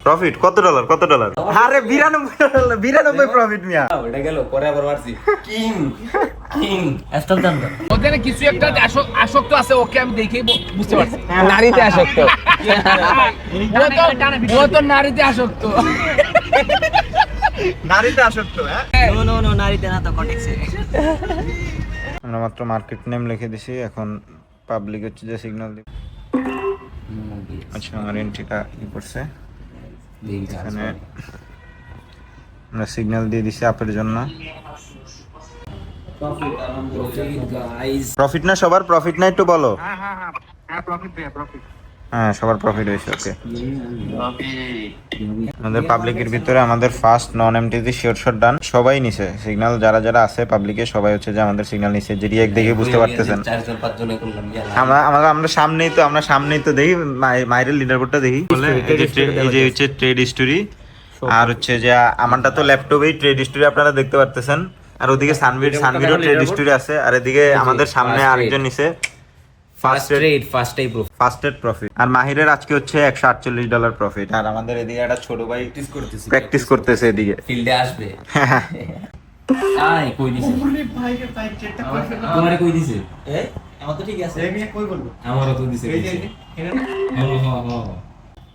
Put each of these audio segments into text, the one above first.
Profit কত dollar আরে 92 profit মিয়া ওটা গেল পরে আবার মারছি কিং এস্টল জান ওখানে কিছু একটা আসক্ত আছে, ওকে আমি দেখেই বুঝতে পারছি নারীতে আসক্ত। ও তো নারীতে আসক্ত। নো নারীতে না তো কন্টেক্সে। আমরা মাত্র মার্কেট নেম লিখে দিছি, এখন পাবলিক হচ্ছে যে সিগন্যাল দিব। আচ্ছা আমার এন্ট্রিটা কি করছে, এখানে আমরা সিগন্যাল দিয়ে দিছি আপের জন্য। প্রফিট না সবার, প্রফিট না একটু বলো। হ্যাঁ সবার প্রফিট হয়েছে। ওকে আমাদের পাবলিকের ভিতরে আমাদের ফার্স্ট নন এমটিজি শিওর শট ডান, সবাই নিছে সিগন্যাল, যারা যারা আছে পাবলিকে সবাই হচ্ছে যে আমাদের সিগন্যাল নিছে। যে রিয়েক্ট দেখে বুঝতে পারতেছেন আমরা সামনেই তো দেখি মাইরের লিডারবোর্ডটা দেখি বলে এই যে হচ্ছে ট্রেড হিস্টোরি, আর হচ্ছে যে আমারটা তো ল্যাপটপেই ট্রেড হিস্টোরি আপনারা দেখতে পারতেছেন, আর ওদিকে সানভিরও ট্রেড হিস্টোরি আছে, আর এদিকে আমাদের সামনে আরেকজন নিছে ফার্স্ট ট্রেড প্রফিট। আর মাহিরের আজকে হচ্ছে $148 প্রফিট, আর আমাদের এদিকে একটা ছোট ভাই প্র্যাকটিস করতেছে এদিকে ফিল্ডে আসবে। আই কই দিছে তোমারে কই দিছে আমার তো ঠিক আছে আমি কই বলবো আমারও তো দিছে এই যে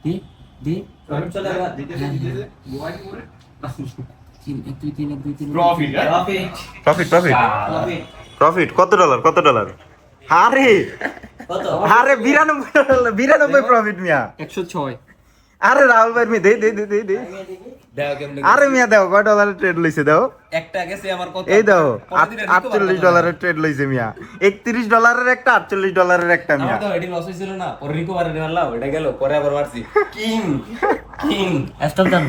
কি দি চলে দিতে গোয়া কি করে 3 প্রফিট কত ডলার আরে 92 প্রফিট মিয়া 106। আরে রাহুল ভাই দে আরে মিয়া দাও কয় ডলারের ট্রেড লইছে দাও একটা গেছে আমার কত এই দাও $48 ট্রেড লইছে মিয়া, $31 একটা $48 একটা মিয়া। আমার তো এডি লস হইছিল না, পরে রিকভারি নিলাম, এটা গেল পরে আবার মারছি কিং এস্টল জান।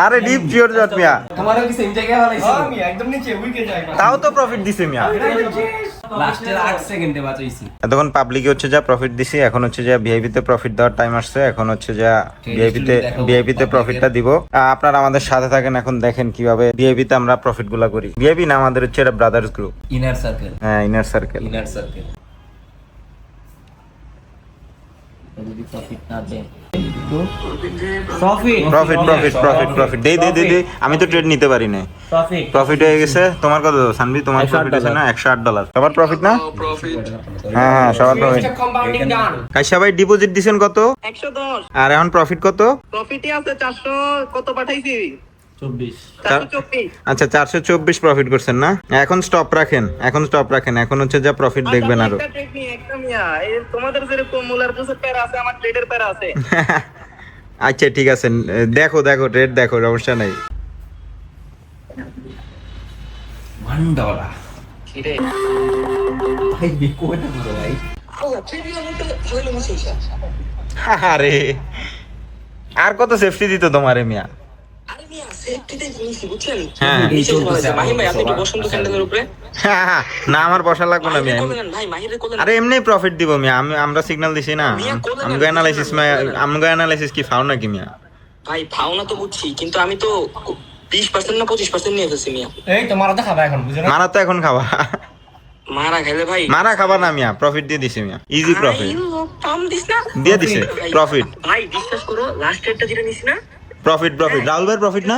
আরে ডিপ জিওর জট মিয়া, তোমারও কি সেম জায়গায় বানাইছো আমি একদম নিচে উইকে যাই, তাও তো প্রফিট দিছে মিয়া। লাস্টের 8 সেকেন্ডে বাঁচাইছি। তখন পাবলিকে হচ্ছে যা প্রফিট দিছি, এখন হচ্ছে যা ভিআইপি তে প্রফিট দেওয়ার টাইম আসছে, এখন হচ্ছে যা ভিআইপি তে প্রফিটটা দিব। আপনারা আমাদের সাথে থাকেন, এখন দেখেন কিভাবে ভিআইপি তে আমরা প্রফিট গুলা করি। ভিআইপি না, আমাদের হচ্ছে এটা ব্রাদার্স গ্রুপ, ইনার সার্কেল। হ্যাঁ ইনার সার্কেল। যদি প্রফিট না দেয় প্রফিট দে আমি তো ট্রেড নিতে পারি না। প্রফিট হয়ে গেছে। তোমার কত সানভি? তোমার প্রফিট আছে না $108। সবার প্রফিট না? হ্যাঁ সবার প্রফিট। কাইসা ভাই ডিপোজিট দিবেন কত? 110। আর এখন প্রফিট কত? প্রফিটই আছে 400 কত পাঠাইছি? 24। আচ্ছা 424 প্রফিট করছেন না? এখন স্টপ রাখেন, এখন হচ্ছে যা প্রফিট দেখবেন আরো। একটা মিয়া এই তোমাদের যেরকম মুলার কাছে প্যারা আছে, আমার ট্রেডের প্যারা আছে। আচ্ছা ঠিক আছে, দেখো ট্রেড দেখো, সমস্যা নাই। $1 কিরে ভাই বিকোয় না ভাই। আরে আর কত সেফটি দিত তোমারে মিয়া? আরে মিয়া সেফটিতে জিনিস বুঝছেন? হ্যাঁ এই চলতেছে মাহিম ভাই আপনি একটু বসন্ত ক্যান্ডেলের উপরে। না আমার বসা লাগবে না মিয়া, ভাই মাহিরে কোলে আরে এমনি প্রফিট দিব মিয়া, আমরা সিগন্যাল দিছি না। আমগো অ্যানালাইসিস কি ফাও নাকি মিয়া? ভাই ফাও না তো বুঝছি, কিন্তু আমি তো 20% না 25% নিয়ে এসেছি মিয়া। এই তো মারা তো খাবা এখন বুঝো না? মারা তো এখন খাবা, মারা খেলে ভাই মারা খাবা না মিয়া, প্রফিট দিয়ে দিছি মিয়া, ইজি প্রফিট কম দিস না দিয়ে দিছে। প্রফিট ভাই বিশ্বাস করো, লাস্ট রেটটা যেটা নিছি না প্রফিট রাহুল ভাই প্রফিট না?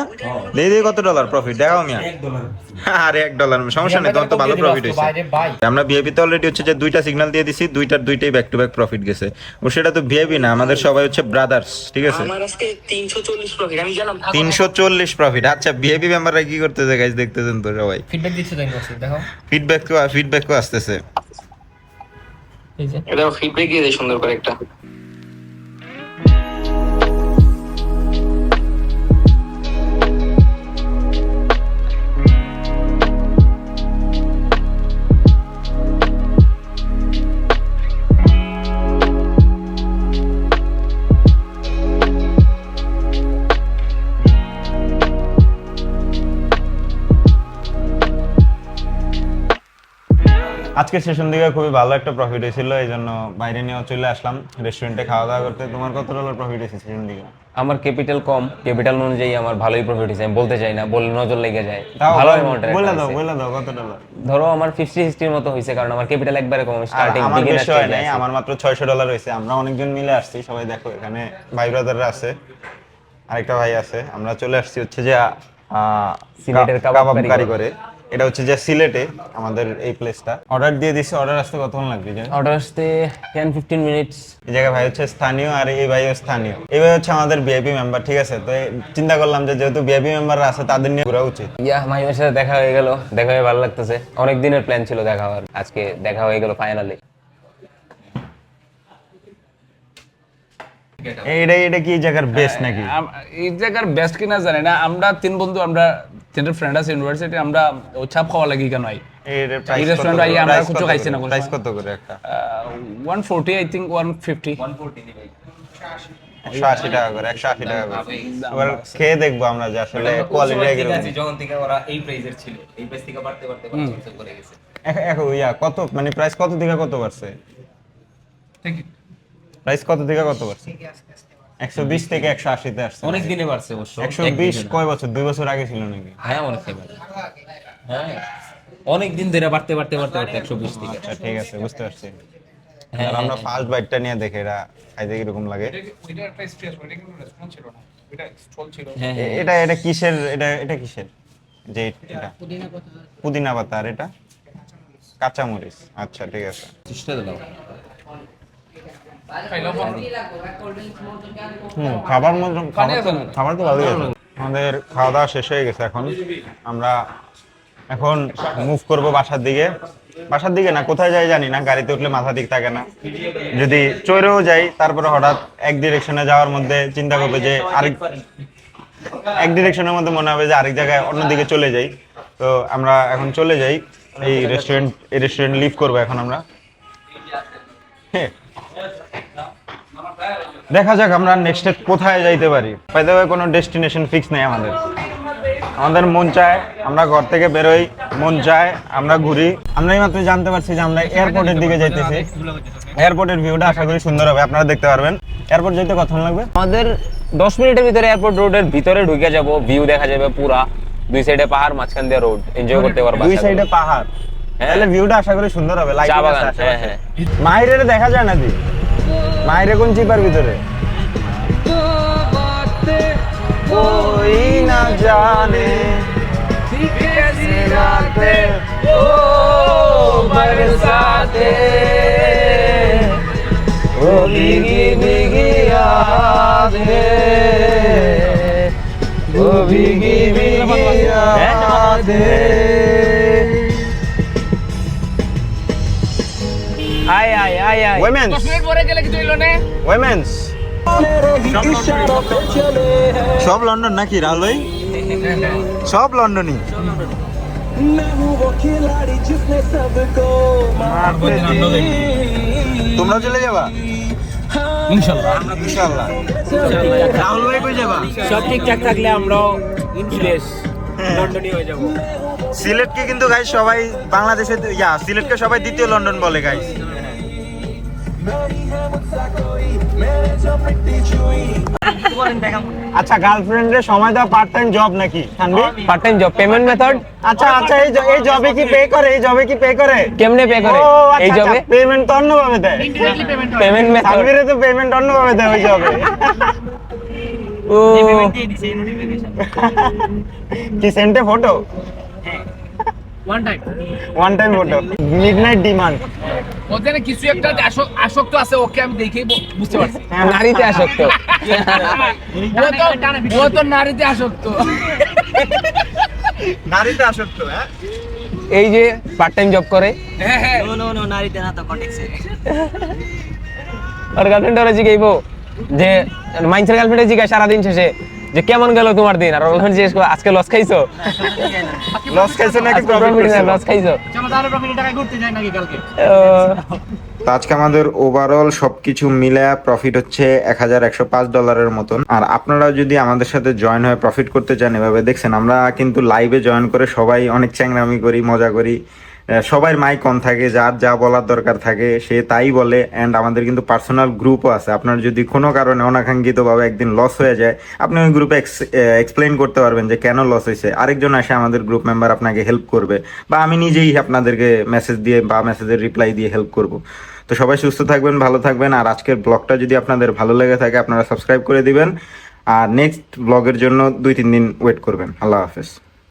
দে কত ডলার প্রফিট দেখাও মিয়া। আরে $1 সমস্যা নেই, তোমার তো ভালো প্রফিট হয়েছে। আমরা ভিআইপি তে অলরেডি হচ্ছে যে 2টা সিগন্যাল দিয়ে দিছি, দুইটাই ব্যাক টু ব্যাক প্রফিট গেছে। ও সেটা তো ভিআইপি না, আমাদের সবাই হচ্ছে ব্রাদার্স, ঠিক আছে? আমার আজকে 340 প্রফিট আমি জানাম। 340 প্রফিট। আচ্ছা ভিআইপি মেম্বাররা কি করতেছে গাইস দেখতেছেন তো সবাই? ফিডব্যাক দিচ্ছে তো ইনবক্সে দেখো। ফিডব্যাকও আসতেছে। এই যে এটা ফিডব্যাক দিয়ে দেই সুন্দর করে একটা। আজকের সেশন দিকে খুবই ভালো একটা প্রফিট হয়েছিল, এই জন্য বাইরে নিয়ে চলে আসলাম রেস্টুরেন্টে খাওয়া দাওয়া করতে। তোমার কত ডলার প্রফিট হয়েছে সেশন দিকে? আমার ক্যাপিটাল কম, ক্যাপিটাল অনুযায়ী আমার ভালোই প্রফিট হয়েছে। আমি বলতে চাই না, বললে নজর লেগে যায়। তাও ভালো অ্যামাউন্টের বলে দাও কত ডলার? ধরো আমার 50-60 এর মতো হয়েছে, কারণ আমার ক্যাপিটাল একবারে কম, স্টার্টিং আমার বিগিনার বেশি হয় স্টেজে নাই, আমার মাত্র 600 ডলার হয়েছে। আমরা অনেকজন মিলে আসছি, সবাই দেখো এখানে ভাই ব্রাদাররা আছে, আরেকটা ভাই আছে। আমরা চলে আসছি হচ্ছে যে সিলেটের কাবাব কারিগরে। এটা হচ্ছে যে সিলেটে আমাদের এই প্লেসটা। অর্ডার দিয়ে দিছি, অর্ডার আসতে কতক্ষণ লাগবে? অর্ডার আসতে 10-15 মিনিটস। এই জায়গায় ভাই হচ্ছে স্থানীয় আর এই ভাইও স্থানীয়। এই ভাই হচ্ছে আমাদের ভিআইপি মেম্বার, ঠিক আছে? তো চিন্তা করলাম যে যেহেতু ভিআইপি মেম্বাররা আছে তাদের নিয়ে ঘোরা উচিত। মাহিমের সাথে দেখা হয়ে গেল, দেখা হয়ে ভালো লাগতেছে। অনেক দিনের প্ল্যান ছিল দেখা হওয়ার, আজকে দেখা হয়ে গেল ফাইনালি। এটা কি এই জায়গার বেস্ট নাকি? এই জায়গার বেস্ট কিনা জানি না, আমরা 3 বন্ধু, আমরা 3 ফ্রেন্ড আছে ইউনিভার্সিটি, আমরা ও ছাপ খাওয়া লাগি কেন আই এই রেস্টুরেন্ট আই আমরা কিছু খাইছি না। প্রাইস কত করে একটা? 140 আই থিংক 150 180 টাকা করে, 180 টাকা করে। এবার খেয়ে দেখবো আমরা যে আসলে কোয়ালিটি কিরকম। যখন থেকে ওরা এই প্রাইজের ছিল, এই প্রাইস থেকে বাড়তে বাড়তে করে গেছে। এখন কত মানে প্রাইস কত থেকে কত বাড়ছে? ঠিক প্রাইস কত থেকে কত বাড়ছে? 120 থেকে 180 তে আসছে। অনেক দিনে বাড়ছে অবশ্য। 120 কয় বছর? 2 বছর আগে ছিল নাকি? হ্যাঁ অনেক দিন, হ্যাঁ অনেক দিন ধরে বাড়তে বাড়তে 120 থেকে। আচ্ছা ঠিক আছে, বুঝতে পারছি। আর আমরা ফার্স্ট বাইটটা নিয়ে দেখে এটা খাইতে কিরকম লাগে। ওইটা একটা স্ট্রেস, ওইটা কিন্তু রেস্টুরেন্ট ছিল না, এটা স্টল ছিল। হ্যাঁ এটা কিসের? এটা কিসের? যে এটা পুদিনা পাতা, আর এটা কাঁচা মরিচ। আচ্ছা ঠিক আছে, চেষ্টা দিলাম। খাবার তো ভালোই আছে। আমাদের খাওয়া দাওয়া শেষ হয়ে গেছে, এখন আমরা মুভ করব বাসার দিকে। বাসার দিকে না, কোথায় যাই জানি না, গাড়িতে উঠলে মাথা ঠিক থাকে না। যদি চড়েও যাই তারপরে হঠাৎ এক ডিরেকশনে যাওয়ার মধ্যে চিন্তা করবে যে এক ডিরেকশনের মধ্যে মনে হবে যে আরেক জায়গায় অন্যদিকে চলে যাই। তো আমরা এখন চলে যাই এই রেস্টুরেন্ট লিভ করবো এখন আমরা। হ্যাঁ, দেখা যাক আমরা নেক্সট কোথায় যাইতে পারি। বাইরে কোনো ডেস্টিনেশন ফিক্স নেই আমাদের মন চায় আমরা ঘর থেকে বেরোই, মন চায় আমরা ঘুরি। আমরা এইমাত্র জানতে পারছি যে আমরা এয়ারপোর্টের দিকে যাইতেছি। এয়ারপোর্টের ভিউটা আশা করি সুন্দর হবে, আপনারা দেখতে পারবেন। এয়ারপোর্ট যেতে কতক্ষণ লাগবে? আমাদের 10 মিনিটের ভিতরে এয়ারপোর্ট রোডের ভিতরে ঢুকে যাব, ভিউ দেখা যাবে পুরা। দুই সাইডে পাহাড়, মাঝখান দিয়ে রোড, এনজয় করতে পারবা। দুই সাইডে পাহাড়, তাহলে ভিউটা আশা করি সুন্দর হবে। চা বাগান, হ্যাঁ হ্যাঁ। মাহিরে দেখা যায় না? মাহিরে কোন চিপার ভিতরে? कोई ना जाने कैसी रातें ओ बरसाते ओ भीगी भीगी यादें वो भीगी भीगी यादें। আয় আয় আয় আয়। Women's 10 মিনিট পরে গেলে কিছু হইলো না। Women's সব লন্ডন নাকি রাহুল ভাই? সব লন্ডনই। তোমরা চলে যাবা ইনশাআল্লাহ। ইনশাআল্লাহ। রাহুল ভাই কই যাবা? সব ঠিকঠাক থাকলে আমরাও ইনফ্লুয়েন্স লন্ডনে হয়ে যাব। সিলেটকে কিন্তু গাইস সবাই বাংলাদেশে সিলেটকে সবাই দ্বিতীয় লন্ডন বলে গাইস। আচ্ছা, গার্লফ্রেন্ডের সময় দাও পার্ট টাইম জব নাকি Shanbi? Part time job, payment method. আচ্ছা এই জবে কি পে করে? এই জবে কি পে করে? কেমনে পে করে? এই জবে পেমেন্ট তো অন্যভাবে দেয়। ইনডিরেক্টলি পেমেন্ট হয়। Payment method. শানবিরে তো পেমেন্ট অন্যভাবে দেয় ওই জবে। ও কি সেন্টে photo? One time photo, midnight demand. ওখানে কিছু একটা আসক্ত আছে, ওকে আমি দেখেই বুঝতে পারছি। নারীতে আসক্ত। ও তো নারীতে আসক্ত। নারীতে আসক্ত। হ্যাঁ, এই যে পার্ট টাইম জব করে। হ্যাঁ হ্যাঁ। আর গার্লফ্রেন্ড ওরা জিগাইবো যে মাইন্সের গার্লফ্রেন্ডে জিগায় সারাদিন শেষে যে কেমন গেল তোমার দিন, আর ওখানে জিজ্ঞেস করো আজকে লস খাইছো? লস খাইছো নাকি প্রফিট করছো? লস খাইছো? চলো তাহলে প্রফিট টাকা ঘুরতে যাই নাকি কালকে? তো আজকে আমাদের ওভারঅল সবকিছু মিলে প্রফিট হচ্ছে $1105 মতন। আর আপনারা যদি আমাদের সাথে জয়েন হয়ে প্রফিট করতে চান, এভাবে দেখছেন আমরা কিন্তু লাইভে জয়েন করে সবাই অনেক চ্যাংরামি করি, মজা করি, সবার মাইক অন থাকে, যার যা বলার দরকার থাকে সে তাই বলে। অ্যান্ড আমাদের কিন্তু পার্সোনাল গ্রুপও আছে। আপনার যদি কোনো কারণে অনাকাঙ্ক্ষিতভাবে একদিন লস হয়ে যায়, আপনি ওই গ্রুপে এক্সপ্লেইন করতে পারবেন যে কেন লস হয়েছে। আরেকজন আসে আমাদের গ্রুপ মেম্বার আপনাকে হেল্প করবে, বা আমি নিজেই আপনাদেরকে মেসেজ দিয়ে বা মেসেজের রিপ্লাই দিয়ে হেল্প করব। তো সবাই সুস্থ থাকবেন, ভালো থাকবেন। আর আজকের ব্লগটা যদি আপনাদের ভালো লেগে থাকে আপনারা সাবস্ক্রাইব করে দিবেন। আর নেক্সট ব্লগের জন্য 2-3 দিন ওয়েট করবেন। আল্লাহ হাফেজ।